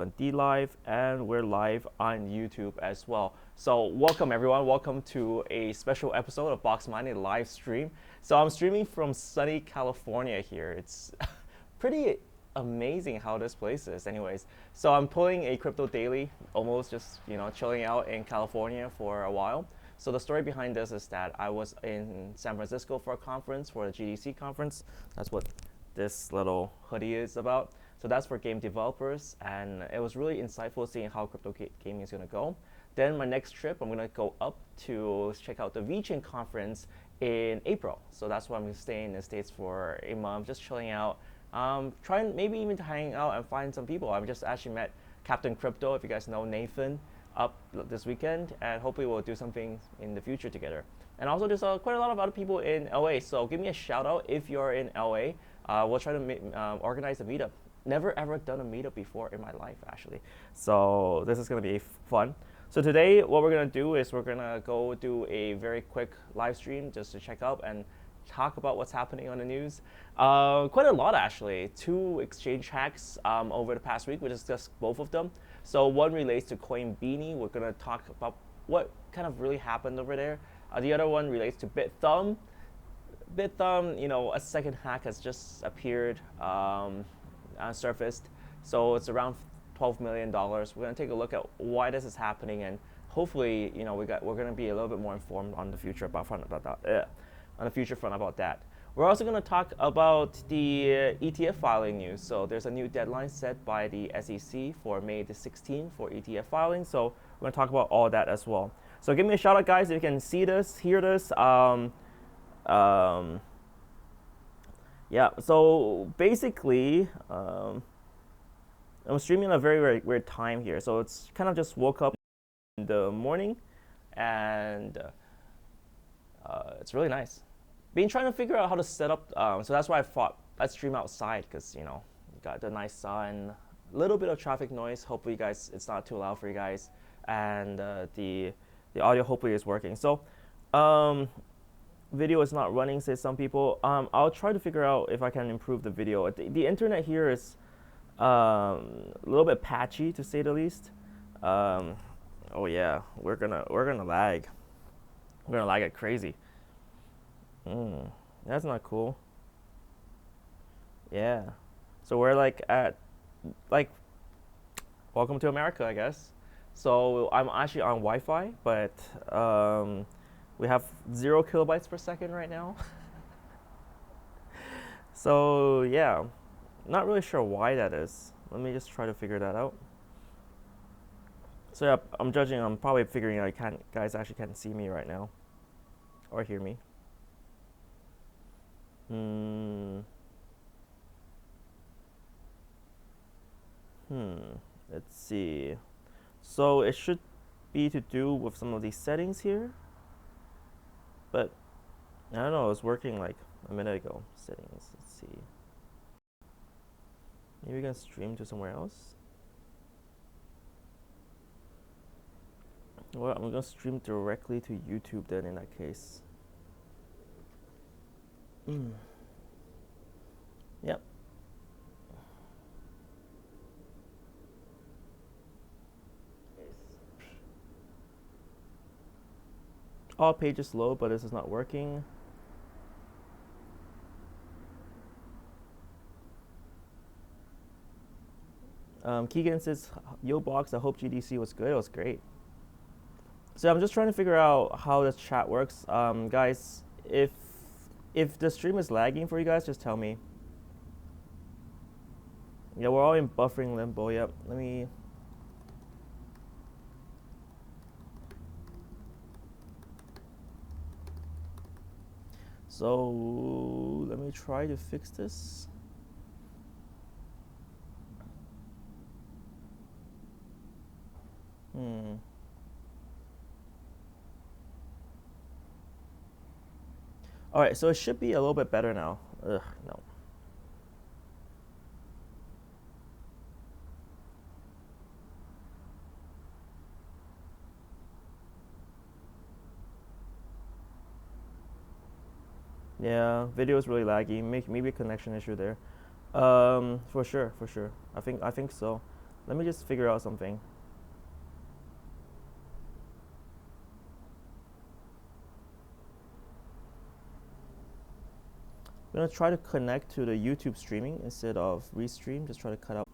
on D Live, and we're live on YouTube as well. So welcome everyone, welcome to a special episode of Box Money live stream. So I'm streaming from sunny California here. It's pretty amazing how this place is anyways. So I'm pulling a crypto daily, almost just chilling out in California for a while. So the story behind this is that I was in San Francisco for a conference, for the GDC conference. That's what this little hoodie is about. So that's for game developers, and it was really insightful seeing how crypto gaming is going to go. Then my next trip, I'm going to go up to check out the VChain conference in April. So that's why I'm going to stay in the States for a month, just chilling out, trying maybe even to hang out and find some people. I've just actually met Captain Crypto, if you guys know Nathan, up this weekend, and hopefully we'll do something in the future together. And also there's quite a lot of other people in LA, so give me a shout out if you're in LA. We'll try to organize a meetup. Never ever done a meetup before in my life actually, so this is going to be fun. So today what we're going to do is we're going to go do a very quick live stream just to check out and talk about what's happening on the news. Quite a lot actually. 2 exchange hacks over the past week. We discussed both of them. So one relates to Coinbene. We're going to talk about what kind of really happened over there. The other one relates to Bithumb. Bithumb, a second hack has just appeared, surfaced. So it's around $12 million. We're going to take a look at why this is happening, and hopefully, we're going to be a little bit more informed on the future front about that. We're also going to talk about the ETF filing news. So there's a new deadline set by the SEC for May the 16th for ETF filing. So we're going to talk about all that as well. So give me a shout out, guys, if you can see this, hear this. Yeah, so basically, I'm streaming a very, very weird time here. So it's kind of just woke up in the morning, and it's really nice. Been trying to figure out how to set up, so that's why I thought let's stream outside, because you got the nice sun, a little bit of traffic noise. Hopefully, you guys, it's not too loud for you guys, and the audio hopefully is working. So, video is not running, say some people. I'll try to figure out if I can improve the video. The internet here is a little bit patchy, to say the least. Oh yeah, we're gonna lag. We're gonna lag it crazy. That's not cool. Yeah. So we're welcome to America, I guess. So I'm actually on Wi-Fi, but we have 0 kilobytes per second right now. So yeah, not really sure why that is. Let me just try to figure that out. So yeah, I'm probably figuring out guys actually can't see me right now or hear me. Let's see. So it should be to do with some of these settings here, but I don't know, it was working like a minute ago. Settings, let's see. Maybe we can stream to somewhere else. Well, I'm gonna stream directly to YouTube then in that case. Yep. All pages load, but this is not working. Keegan says, "Yo, box. I hope GDC was good. It was great." So I'm just trying to figure out how this chat works, guys. If the stream is lagging for you guys, just tell me. Yeah, we're all in buffering limbo. Yep. Let me. So let me try to fix this. All right, so it should be a little bit better now. Ugh, no. Yeah, video is really laggy. Maybe a connection issue there. For sure. I think so. Let me just figure out something. I'm gonna try to connect to the YouTube streaming instead of restream. Just try to cut out.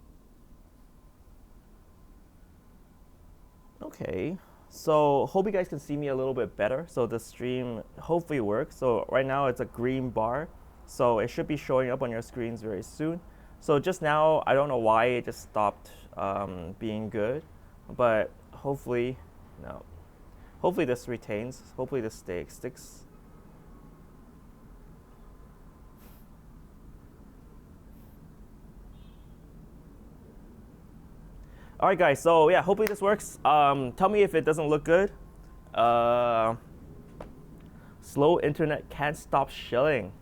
Okay, so hope you guys can see me a little bit better. So the stream hopefully works. So right now it's a green bar, so it should be showing up on your screens very soon. So just now, I don't know why it just stopped being good, but hopefully, no. Hopefully this retains. Hopefully this sticks. All right, guys. So yeah, hopefully this works. Tell me if it doesn't look good. Slow internet can't stop shilling.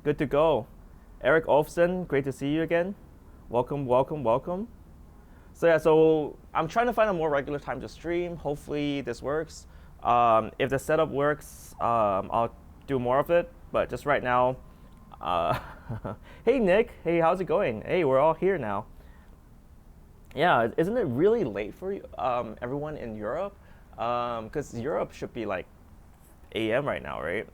Good to go. Eric Olfsen, great to see you again. Welcome, welcome, welcome. So yeah, so I'm trying to find a more regular time to stream. Hopefully this works. If the setup works, I'll do more of it. But just right now, hey Nick, hey, how's it going? Hey, we're all here now. Yeah, isn't it really late for you, everyone in Europe? Because Europe should be like AM right now, right?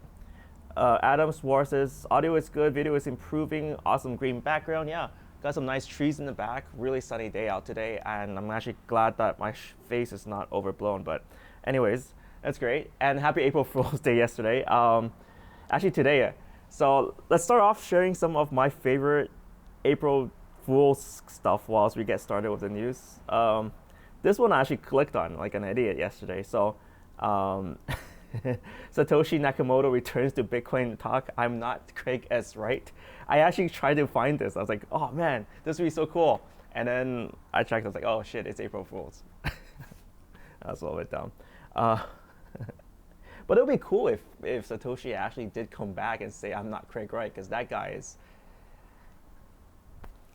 Adam Swartz says, audio is good, video is improving, awesome green background. Yeah, got some nice trees in the back, really sunny day out today, and I'm actually glad that my face is not overblown. But anyways, that's great. And happy April Fool's Day yesterday. Actually today. So let's start off sharing some of my favorite April Fool's stuff whilst we get started with the news. This one I actually clicked on like an idiot yesterday. So Satoshi Nakamoto returns to Bitcoin talk. I'm not Craig S. Wright. I actually tried to find this. I was like, oh man, this would be so cool. And then I checked. I was like, oh shit, it's April Fool's. That's a little bit dumb. But it would be cool if Satoshi actually did come back and say, I'm not Craig Wright, because that guy is,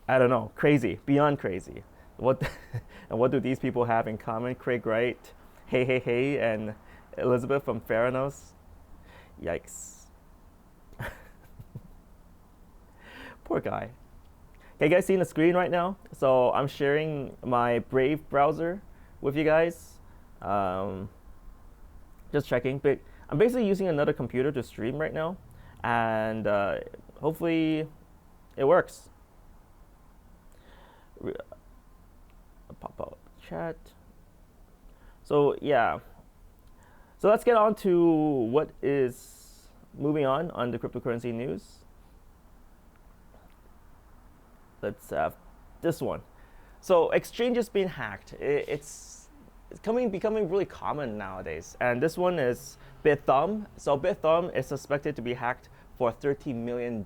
I don't know, crazy, beyond crazy. What and what do these people have in common? Craig Wright, hey, and Elizabeth from Theranos. Yikes. Poor guy. Okay, you guys seeing the screen right now? So I'm sharing my Brave browser with you guys. Just checking, but I'm basically using another computer to stream right now, and hopefully it works. Pop out chat. So yeah. So let's get on to what is moving on the cryptocurrency news. Let's have this one. So exchanges being hacked. It's becoming really common nowadays. And this one is Bithumb. So Bithumb is suspected to be hacked for $13 million.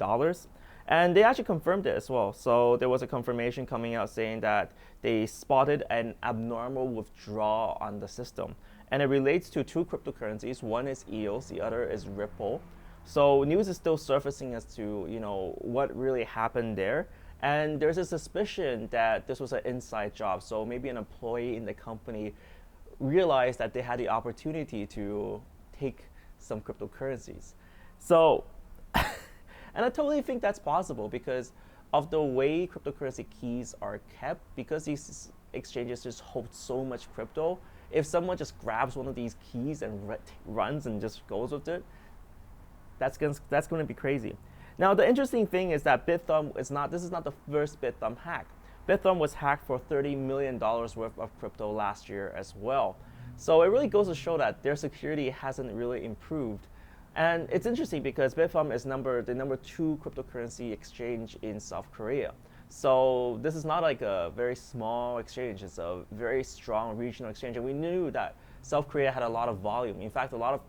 And they actually confirmed it as well. So there was a confirmation coming out saying that they spotted an abnormal withdrawal on the system. And it relates to two cryptocurrencies. One is EOS, the other is Ripple. So news is still surfacing as to, what really happened there. And there's a suspicion that this was an inside job. So maybe an employee in the company realized that they had the opportunity to take some cryptocurrencies. So, and I totally think that's possible because of the way cryptocurrency keys are kept, because these exchanges just hold so much crypto. If someone just grabs one of these keys and runs and just goes with it, that's going to be crazy. Now, the interesting thing is that Bithumb this is not the first Bithumb hack. Bithumb was hacked for $30 million worth of crypto last year as well. So it really goes to show that their security hasn't really improved. And it's interesting because Bithumb is the number 2 cryptocurrency exchange in South Korea. So this is not like a very small exchange. It's a very strong regional exchange. And we knew that South Korea had a lot of volume. In fact, a lot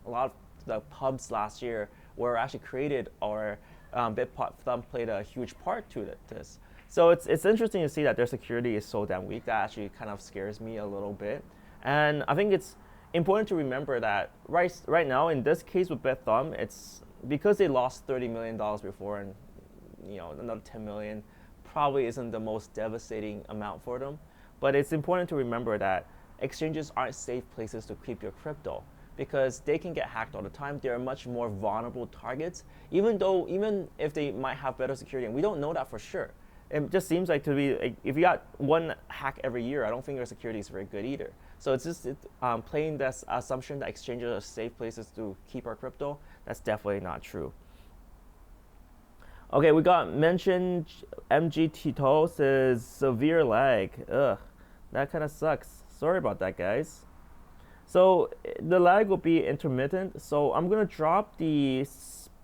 of the pubs last year were actually created, or Bithumb played a huge part to this. So it's interesting to see that their security is so damn weak. That actually kind of scares me a little bit. And I think it's important to remember that right now in this case with Bithumb, it's because they lost $30 million before, and another 10 million probably isn't the most devastating amount for them. But it's important to remember that exchanges aren't safe places to keep your crypto, because they can get hacked all the time. They're much more vulnerable targets, even if they might have better security, and we don't know that for sure. it just seems like to be like, if you got one hack every year, I don't think your security is very good either. So it's just playing this assumption that exchanges are safe places to keep our crypto. That's definitely not true. Okay, we got mentioned MG Tito says severe lag. Ugh, that kind of sucks. Sorry about that, guys. So the lag will be intermittent. So I'm gonna drop the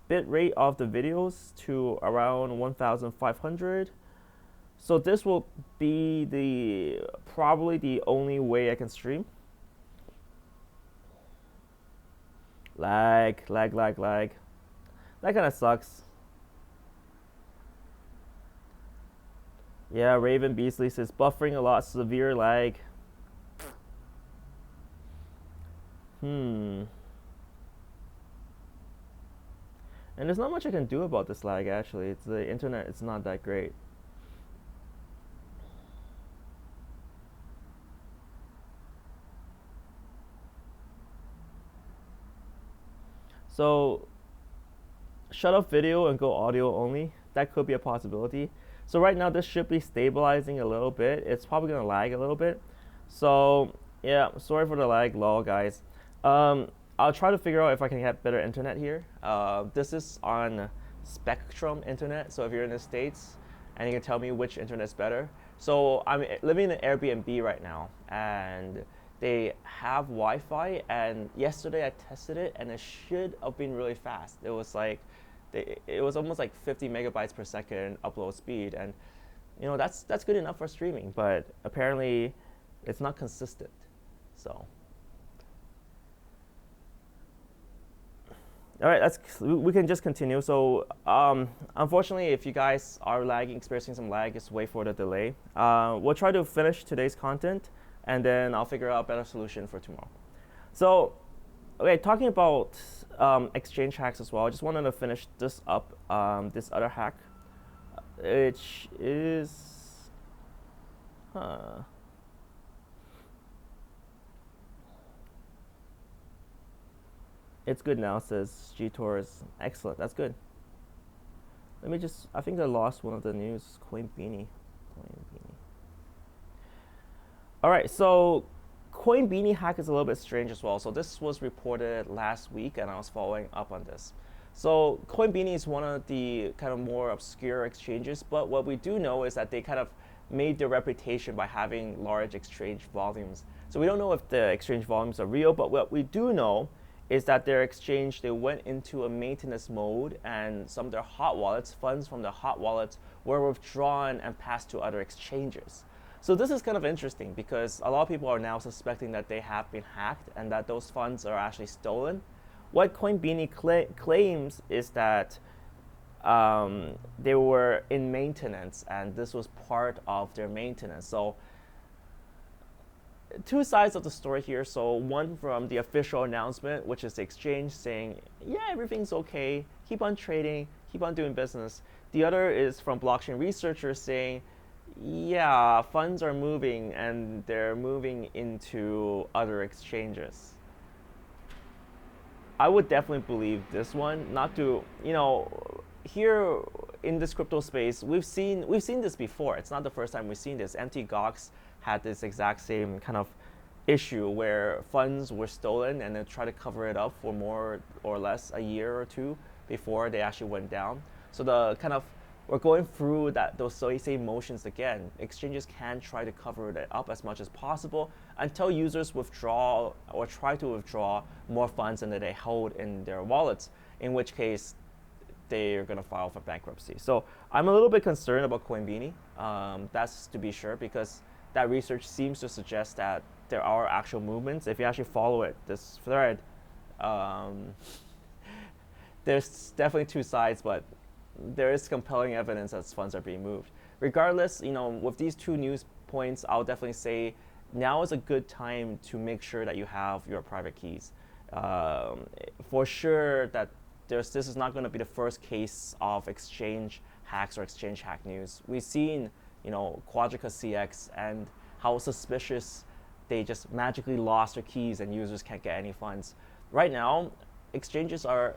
bit rate of the videos to around 1,500. So this will be probably the only way I can stream. Lag. That kind of sucks. Yeah, Raven Beasley says buffering a lot, severe lag. And there's not much I can do about this lag actually. It's the internet, it's not that great. So shut off video and go audio only. That could be a possibility. So right now this should be stabilizing a little bit. It's probably gonna lag a little bit. So yeah, sorry for the lag, lol guys. I'll try to figure out if I can get better internet here. This is on Spectrum internet. So if you're in the States and you can tell me which internet's better. So I'm living in an Airbnb right now and they have Wi-Fi, and yesterday I tested it and it should have been really fast. It was like it was almost like 50 megabytes per second upload speed, and you know that's good enough for streaming, but apparently it's not consistent. So all right, we can just continue. So unfortunately, if you guys are experiencing some lag, just wait for the delay. We'll try to finish today's content, and then I'll figure out a better solution for tomorrow. So, okay, talking about exchange hacks as well, I just wanted to finish this up, this other hack, which is, It's good now, says G-Tours. Excellent, that's good. Let me just, I think I lost one of the news, Coinbene. All right, so Coinbene hack is a little bit strange as well. So this was reported last week and I was following up on this. So Coinbene is one of the kind of more obscure exchanges, but what we do know is that they kind of made their reputation by having large exchange volumes. So we don't know if the exchange volumes are real, but what we do know is that their exchange, they went into a maintenance mode and some of their hot wallets, funds from their hot wallets were withdrawn and passed to other exchanges. So this is kind of interesting because a lot of people are now suspecting that they have been hacked and that those funds are actually stolen. What Coinbene claims is that they were in maintenance and this was part of their maintenance. So two sides of the story here. So one from the official announcement, which is the exchange saying, yeah, everything's okay, keep on trading, keep on doing business. The other is from blockchain researchers saying, yeah, funds are moving and they're moving into other exchanges. I would definitely believe this one, not to, you know, here in this crypto space, we've seen this before. It's not the first time we've seen this. Mt. Gox had this exact same kind of issue where funds were stolen and then try to cover it up for more or less a year or two before they actually went down. So the kind of, we're going through those same motions again. Exchanges can try to cover it up as much as possible until users withdraw or try to withdraw more funds than they hold in their wallets, in which case they're going to file for bankruptcy. So I'm a little bit concerned about Coinbene, that's to be sure, because that research seems to suggest that there are actual movements. If you actually follow it, this thread, there's definitely two sides, but there is compelling evidence that funds are being moved. Regardless, you know, with these two news points, I'll definitely say now is a good time to make sure that you have your private keys. For sure that this is not going to be the first case of exchange hacks or exchange hack news. We've seen, you know, Quadrica CX and how suspicious they just magically lost their keys and users can't get any funds. Right now, exchanges are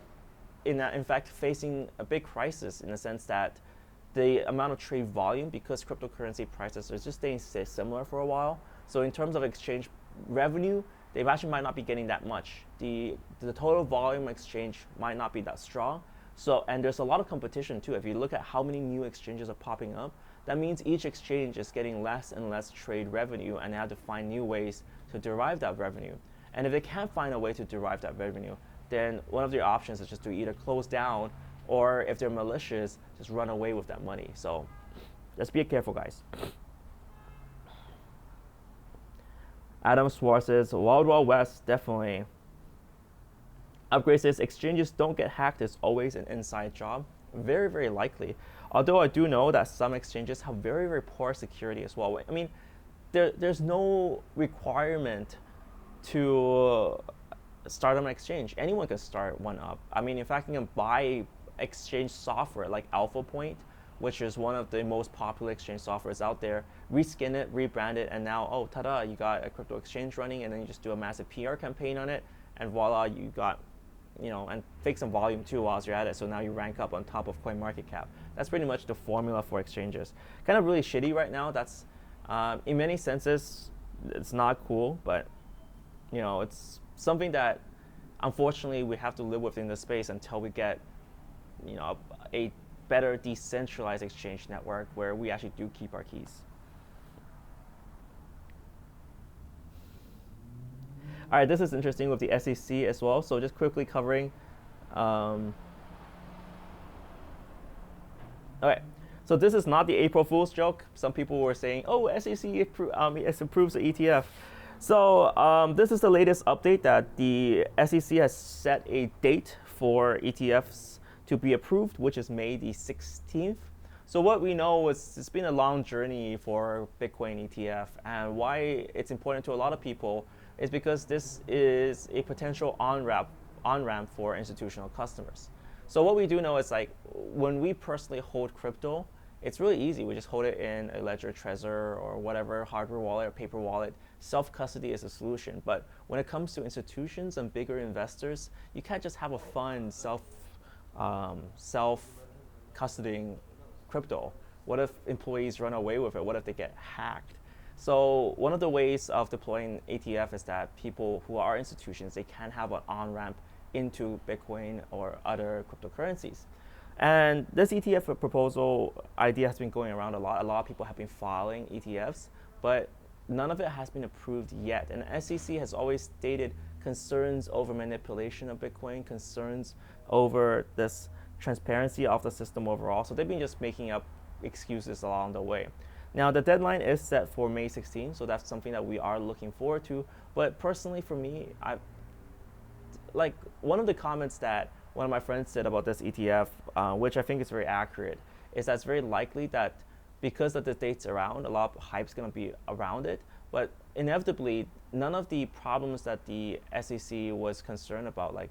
in fact facing a big crisis in the sense that the amount of trade volume, because cryptocurrency prices are just staying similar for a while. So in terms of exchange revenue, they actually might not be getting that much. The total volume exchange might not be that strong. So, and there's a lot of competition too. If you look at how many new exchanges are popping up, that means each exchange is getting less and less trade revenue, and they have to find new ways to derive that revenue. And if they can't find a way to derive that revenue, then one of their options is just to either close down, or if they're malicious, just run away with that money. So just be careful, guys. Adam Swartz says, Wild Wild West, definitely. Upgrade says, exchanges don't get hacked is always an inside job. Very, very likely. Although I do know that some exchanges have very, very poor security as well. I mean, there's no requirement to start an exchange. Anyone can start one up. I mean, in fact, you can buy exchange software like Alpha Point, which is one of the most popular exchange softwares out there, reskin it, rebrand it, and now, oh, ta-da, you got a crypto exchange running, and then you just do a massive PR campaign on it, and voila, you got, and fake some volume too whilst you're at it, so now you rank up on top of CoinMarketCap. That's pretty much the formula for exchanges. Kind of really shitty right now. That's, in many senses, it's not cool, but, it's something that, unfortunately, we have to live with in this space until we get, a better decentralized exchange network where we actually do keep our keys. All right, this is interesting with the SEC as well. So just quickly covering. Okay, so this is not the April Fool's joke. Some people were saying, "Oh, SEC approves the ETF." So this is the latest update that the SEC has set a date for ETFs to be approved, which is May the 16th. So what we know is it's been a long journey for Bitcoin ETF, and why it's important to a lot of people is because this is a potential on-ramp for institutional customers. So what we do know is, like, when we personally hold crypto, it's really easy. We just hold it in a Ledger Trezor or whatever hardware wallet or paper wallet. Self-custody is a solution. But when it comes to institutions and bigger investors, you can't just have a fund self-custodying crypto. What if employees run away with it? What if they get hacked? So one of the ways of deploying ETF is that people who are institutions, they can have an on-ramp into Bitcoin or other cryptocurrencies. And this ETF proposal idea has been going around a lot. A lot of people have been filing ETFs, but none of it has been approved yet. And the SEC has always stated concerns over manipulation of Bitcoin, concerns over this transparency of the system overall. So they've been just making up excuses along the way. Now, the deadline is set for May 16, so that's something that we are looking forward to. But personally, for me, like one of the comments that one of my friends said about this ETF, which I think is very accurate, is that it's very likely that because of the dates around, a lot of hype's going to be around it. But inevitably, none of the problems that the SEC was concerned about, like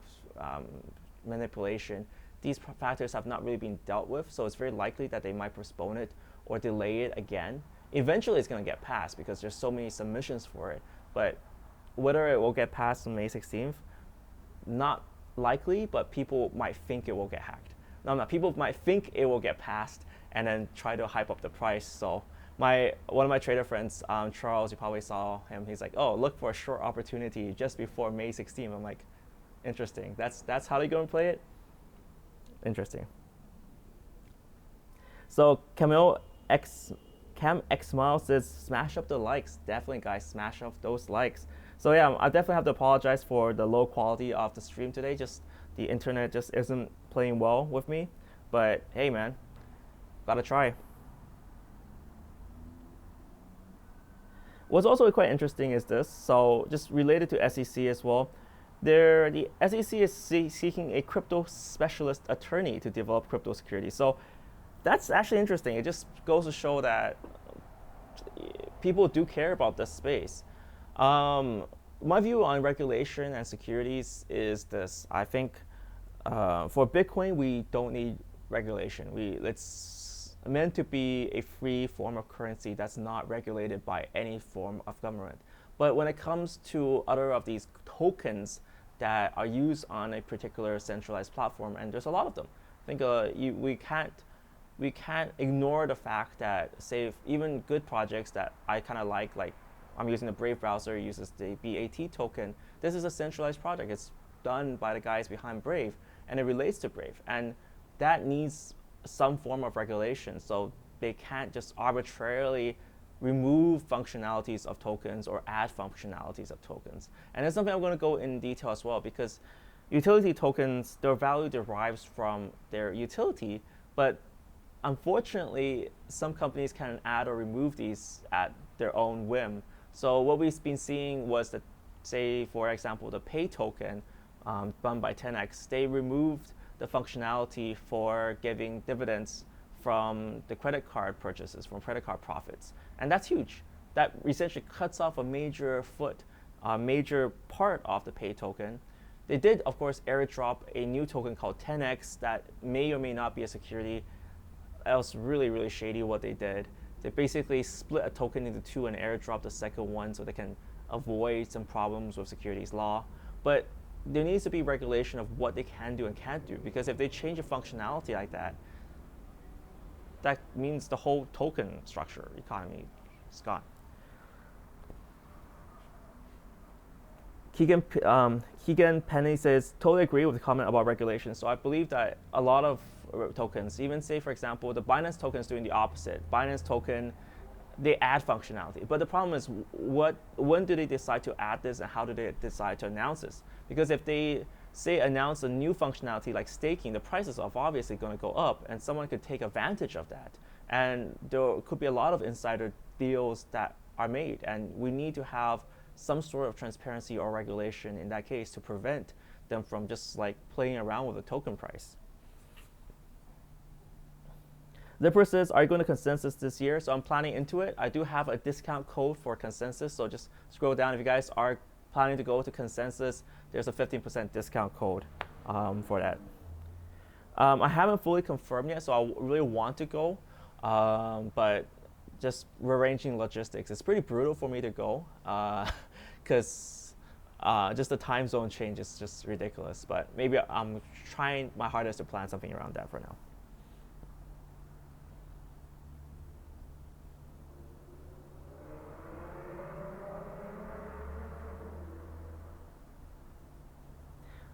manipulation, these factors have not really been dealt with. So it's very likely that they might postpone it or delay it again. Eventually, it's going to get passed because there's so many submissions for it. But whether it will get passed on May 16th, not likely, but people might think it will get hacked. No, people might think it will get passed and then try to hype up the price. So one of my trader friends, Charles, you probably saw him. He's like, "Oh, look for a short opportunity just before May 16th." I'm like, interesting. That's how they're going to play it. Interesting. So Cam X Miles says, "Smash up the likes." Definitely, guys, smash up those likes. So yeah, I definitely have to apologize for the low quality of the stream today. Just the internet just isn't playing well with me. But hey, man, gotta try. What's also quite interesting is this. So just related to SEC as well, the SEC is seeking a crypto specialist attorney to develop crypto securities. So that's actually interesting. It just goes to show that people do care about this space. My view on regulation and securities is this. I think for Bitcoin, we don't need regulation. It's meant to be a free form of currency that's not regulated by any form of government. But when it comes to other of these tokens that are used on a particular centralized platform, and there's a lot of them, I think we can't we can't ignore the fact that, say, even good projects that I kind of like I'm using the Brave browser, uses the BAT token. This is a centralized project. It's done by the guys behind Brave, and it relates to Brave. And that needs some form of regulation. So they can't just arbitrarily remove functionalities of tokens or add functionalities of tokens. And it's something I'm going to go in detail as well, because utility tokens, their value derives from their utility, but unfortunately, some companies can add or remove these at their own whim. So what we've been seeing was that, say, for example, the pay token done by 10x, they removed the functionality for giving dividends from the credit card purchases, from credit card profits. And that's huge. That essentially cuts off a major major part of the pay token. They did, of course, airdrop a new token called 10x that may or may not be a security. That was really, really shady what they did. They basically split a token into two and airdrop the second one so they can avoid some problems with securities law. But there needs to be regulation of what they can do and can't do, because if they change a functionality like that, that means the whole token structure economy is gone. Keegan Penny says, totally agree with the comment about regulation. So I believe that a lot of tokens, even say, for example, the Binance token is doing the opposite. Binance token, they add functionality. But the problem is, when do they decide to add this, and how do they decide to announce this? Because if they, say, announce a new functionality like staking, the prices are obviously going to go up, and someone could take advantage of that. And there could be a lot of insider deals that are made, and we need to have some sort of transparency or regulation in that case to prevent them from just like playing around with the token price. Zipper says, are you going to consensus this year? So I'm planning into it. I do have a discount code for consensus, so just scroll down. If you guys are planning to go to consensus, there's a 15% discount code for that. I haven't fully confirmed yet, so I really want to go, but just rearranging logistics. It's pretty brutal for me to go because just the time zone change is just ridiculous. But maybe I'm trying my hardest to plan something around that for now.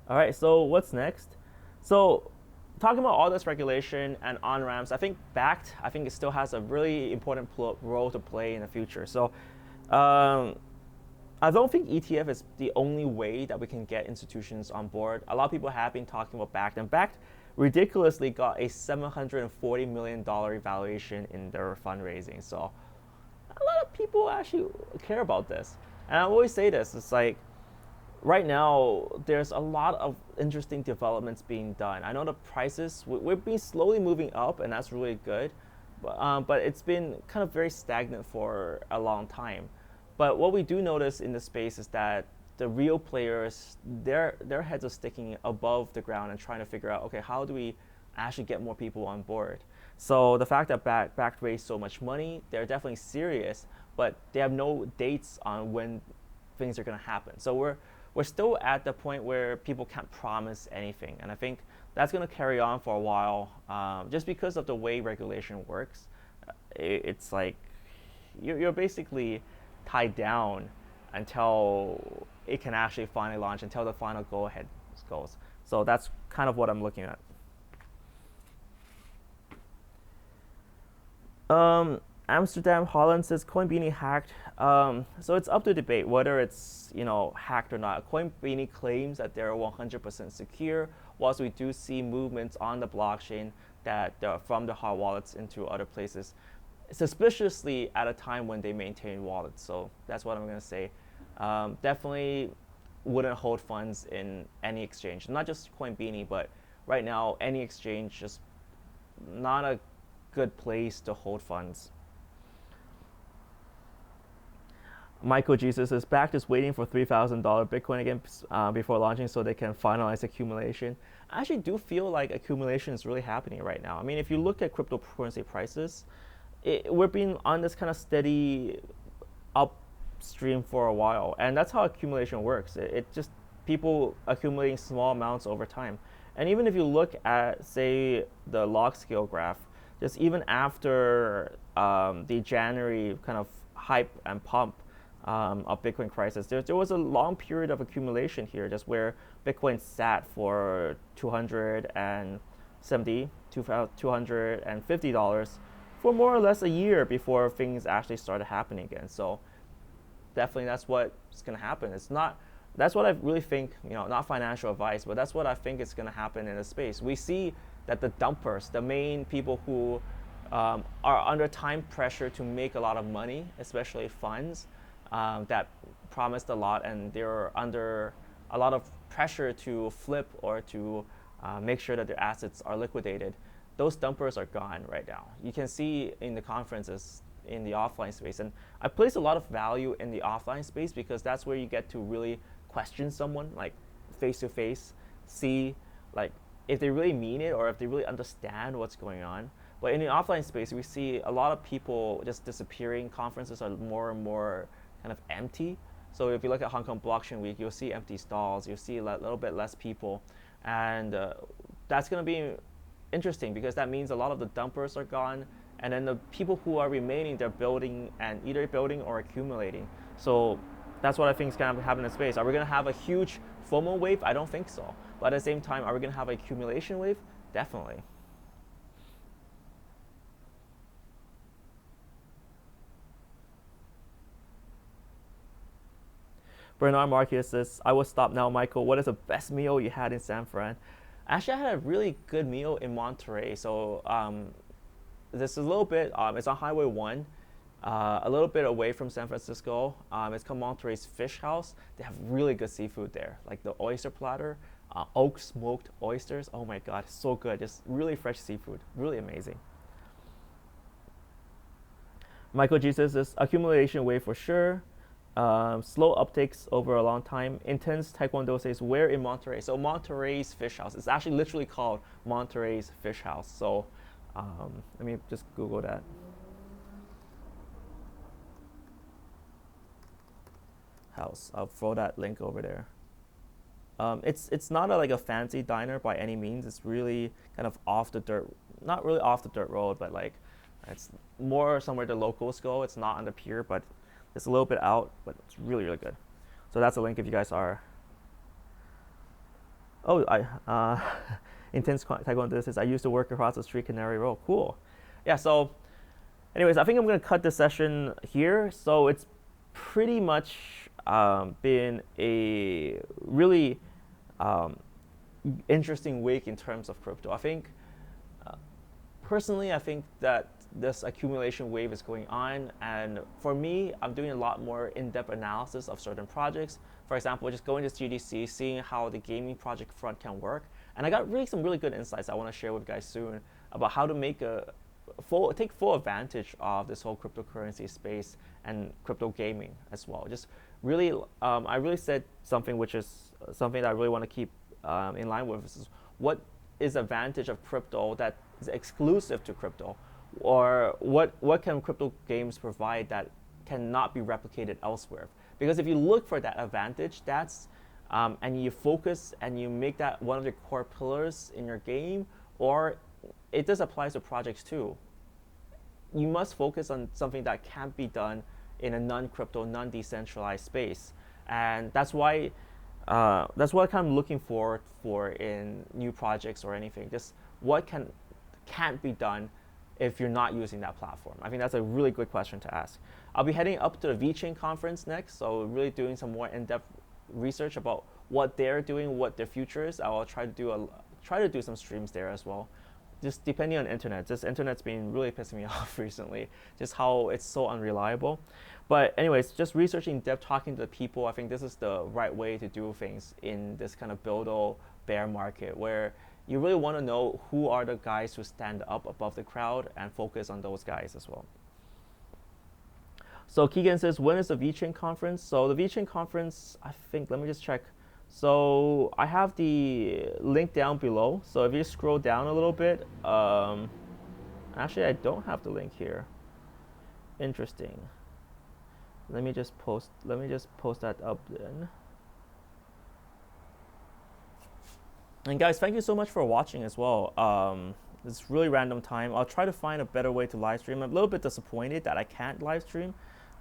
All right, so what's next? So talking about all this regulation and on-ramps, I think it still has a really important role to play in the future. So I don't think ETF is the only way that we can get institutions on board. A lot of people have been talking about Bakkt, and Bakkt ridiculously got a $740 million valuation in their fundraising. So a lot of people actually care about this. And I always say this, it's like, right now, there's a lot of interesting developments being done. I know the prices, we've been slowly moving up, and that's really good. But it's been kind of very stagnant for a long time. But what we do notice in the space is that the real players, their heads are sticking above the ground and trying to figure out, okay, how do we actually get more people on board? So the fact that Bakkt raised so much money, they're definitely serious, but they have no dates on when things are going to happen. So we're still at the point where people can't promise anything. And I think that's going to carry on for a while, just because of the way regulation works. It's like you're basically tied down until it can actually finally launch, until the final go-ahead goes. So that's kind of what I'm looking at. Amsterdam Holland says Coinbene hacked. So it's up to debate whether it's hacked or not. Coinbene claims that they're 100% secure, whilst we do see movements on the blockchain that from the hot wallets into other places, suspiciously at a time when they maintain wallets. So that's what I'm going to say. Definitely wouldn't hold funds in any exchange, not just Coinbene, but right now any exchange, just not a good place to hold funds. Michael Jesus is Bakkt is waiting for $3,000 Bitcoin again before launching so they can finalize accumulation. I actually do feel like accumulation is really happening right now. I mean, if you look at cryptocurrency prices, we're being on this kind of steady upstream for a while, and that's how accumulation works. It just people accumulating small amounts over time. And even if you look at, say, the log scale graph, just even after the January kind of hype and pump of Bitcoin crisis, there was a long period of accumulation here, just where Bitcoin sat for $270, $250 for more or less a year before things actually started happening again. So definitely that's what's going to happen. It's not, that's what I really think, not financial advice, but that's what I think is going to happen in the space. We see that the dumpers, the main people who are under time pressure to make a lot of money, especially funds that promised a lot, and they're under a lot of pressure to flip or to make sure that their assets are liquidated. Those dumpers are gone right now. You can see in the conferences in the offline space, and I place a lot of value in the offline space because that's where you get to really question someone, like face to face, see like if they really mean it or if they really understand what's going on. But in the offline space, we see a lot of people just disappearing. Conferences are more and more kind of empty. So if you look at Hong Kong Blockchain Week, you'll see empty stalls, you'll see a little bit less people, and that's going to be interesting because that means a lot of the dumpers are gone, and then the people who are remaining, they're building, and either building or accumulating. So that's what I think is going to happen in space. Are we going to have a huge FOMO wave? I don't think so. But at the same time, are we going to have an accumulation wave? Definitely. Bernard Marquez says, I will stop now, Michael. What is the best meal you had in San Fran? Actually, I had a really good meal in Monterey. So this is a little bit, it's on Highway 1, a little bit away from San Francisco. It's called Monterey's Fish House. They have really good seafood there, like the oyster platter, oak smoked oysters. Oh my God, so good. Just really fresh seafood, really amazing. Michael Jesus says, accumulation wave for sure. Slow uptakes over a long time. Intense Taekwondo says, where in Monterey? So Monterey's Fish House. It's actually literally called Monterey's Fish House. So let me just Google that. House. I'll throw that link over there. It's not like a fancy diner by any means. It's really kind of off the dirt, not really off the dirt road, but like it's more somewhere the locals go. It's not on the pier, but it's a little bit out, but it's really, really good. So that's a link if you guys are. Oh, Intense Taekwondo says, I used to work across the street, Canary Row. Cool. Yeah, so anyways, I think I'm going to cut this session here. So it's pretty much been a really interesting week in terms of crypto. I think, personally, I think that this accumulation wave is going on, and for me, I'm doing a lot more in-depth analysis of certain projects. For example, just going to GDC, seeing how the gaming project front can work, and I got some really good insights I want to share with you guys soon about how to make take full advantage of this whole cryptocurrency space and crypto gaming as well. Just really, I really said something which is something that I really want to keep in line with. Is what is the advantage of crypto that is exclusive to crypto? Or what can crypto games provide that cannot be replicated elsewhere? Because if you look for that advantage, and you focus and you make that one of the core pillars in your game, or it does apply to projects too. You must focus on something that can't be done in a non-crypto, non-decentralized space, and that's what I'm kind of looking for in new projects or anything. Just what can't be done if you're not using that platform? I think that's a really good question to ask. I'll be heading up to the VeChain conference next, so really doing some more in-depth research about what they're doing, what their future is. I will try to do some streams there as well. Just depending on internet. This internet's been really pissing me off recently, just how it's so unreliable. But anyways, just researching in depth, talking to the people, I think this is the right way to do things in this kind of build bear market, where you really want to know who are the guys who stand up above the crowd and focus on those guys as well. So Keegan says, when is the VeChain conference? So the VeChain conference, I think, let me just check. So I have the link down below. So if you scroll down a little bit, actually I don't have the link here. Interesting. Let me just post that up then. And guys, thank you so much for watching as well. It's really random time. I'll try to find a better way to live stream. I'm a little bit disappointed that I can't live stream,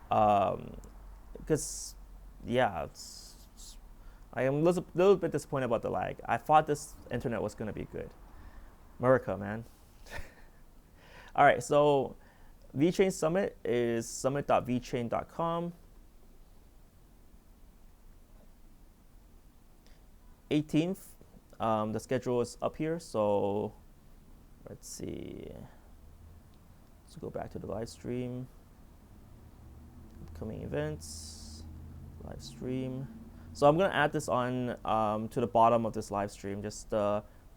because yeah, I am a little bit disappointed about the lag. I thought this internet was gonna be good. America, man. All right, so VeChain Summit is summit.vchain.com. 18th, the schedule is up here, so let's see. Let's go back to the live stream. Upcoming events, live stream. So I'm gonna add this on to the bottom of this live stream, just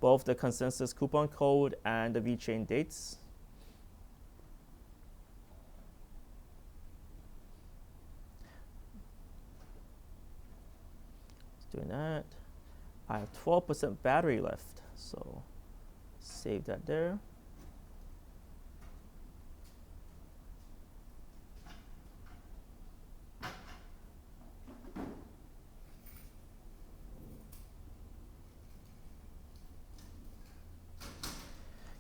both the consensus coupon code and the VeChain dates. Just doing that. I have 12% battery left, so save that there.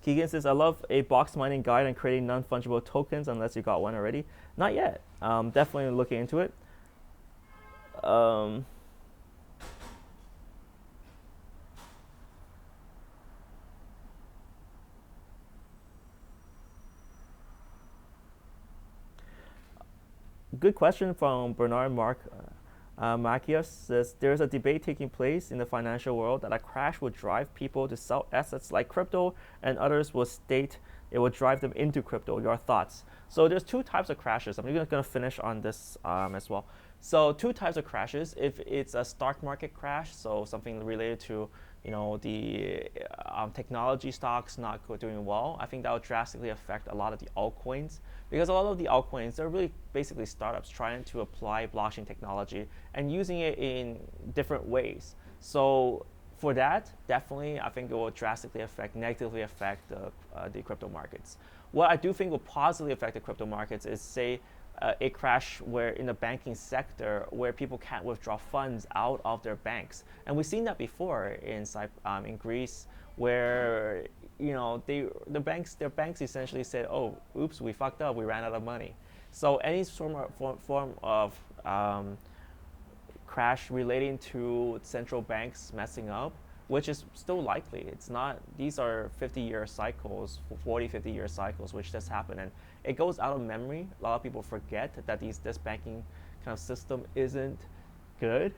Keegan says, I love a box mining guide on creating non-fungible tokens unless you got one already. Not yet. Definitely looking into it. Good question from Bernard Macias. Says, there's a debate taking place in the financial world that a crash will drive people to sell assets like crypto, and others will state it will drive them into crypto. Your thoughts? So there's two types of crashes. I'm going to finish on this as well. So two types of crashes. If it's a stock market crash, so something related to the technology stocks not doing well, I think that would drastically affect a lot of the altcoins, because a lot of the altcoins, they're really basically startups trying to apply blockchain technology and using it in different ways. So for that, definitely, I think it will drastically negatively affect the crypto markets. What I do think will positively affect the crypto markets is, say, a crash where in the banking sector where people can't withdraw funds out of their banks, and we've seen that before in Greece, where their banks essentially said, oh, oops, we fucked up, we ran out of money. So any form of crash relating to central banks messing up, which is still likely. It's not, these are 50-year cycles, 40, 50-year cycles, which just happen. And it goes out of memory. A lot of people forget that this banking kind of system isn't good.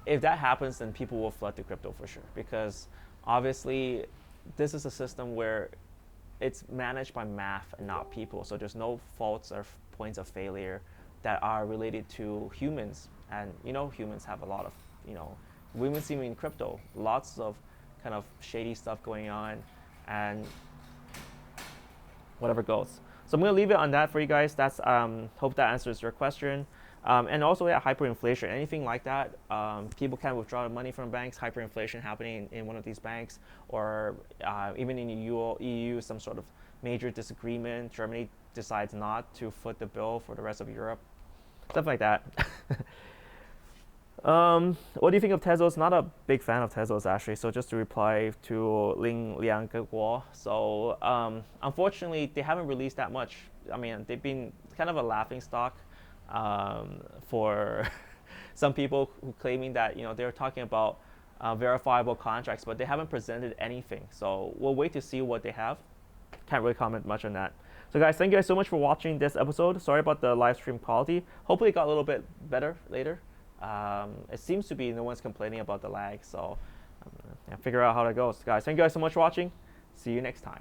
If that happens, then people will flood to crypto for sure, because obviously this is a system where it's managed by math and not people. So there's no faults or points of failure that are related to humans. And humans have a lot of, we've been seeing in crypto, lots of kind of shady stuff going on, and whatever goes. So I'm going to leave it on that for you guys. That's hope that answers your question. And also, yeah, hyperinflation, anything like that. People can't withdraw money from banks, hyperinflation happening in one of these banks, or even in the EU, some sort of major disagreement. Germany decides not to foot the bill for the rest of Europe, stuff like that. What do you think of Tezos? Not a big fan of Tezos, actually. So just to reply to Ling Liang Guo. So unfortunately, they haven't released that much. I mean, they've been kind of a laughing stock for some people who claiming that they're talking about verifiable contracts, but they haven't presented anything. So we'll wait to see what they have. Can't really comment much on that. So guys, thank you guys so much for watching this episode. Sorry about the live stream quality. Hopefully it got a little bit better later. It seems to be no one's complaining about the lag, so figure out how that goes. Guys, thank you guys so much for watching. See you next time.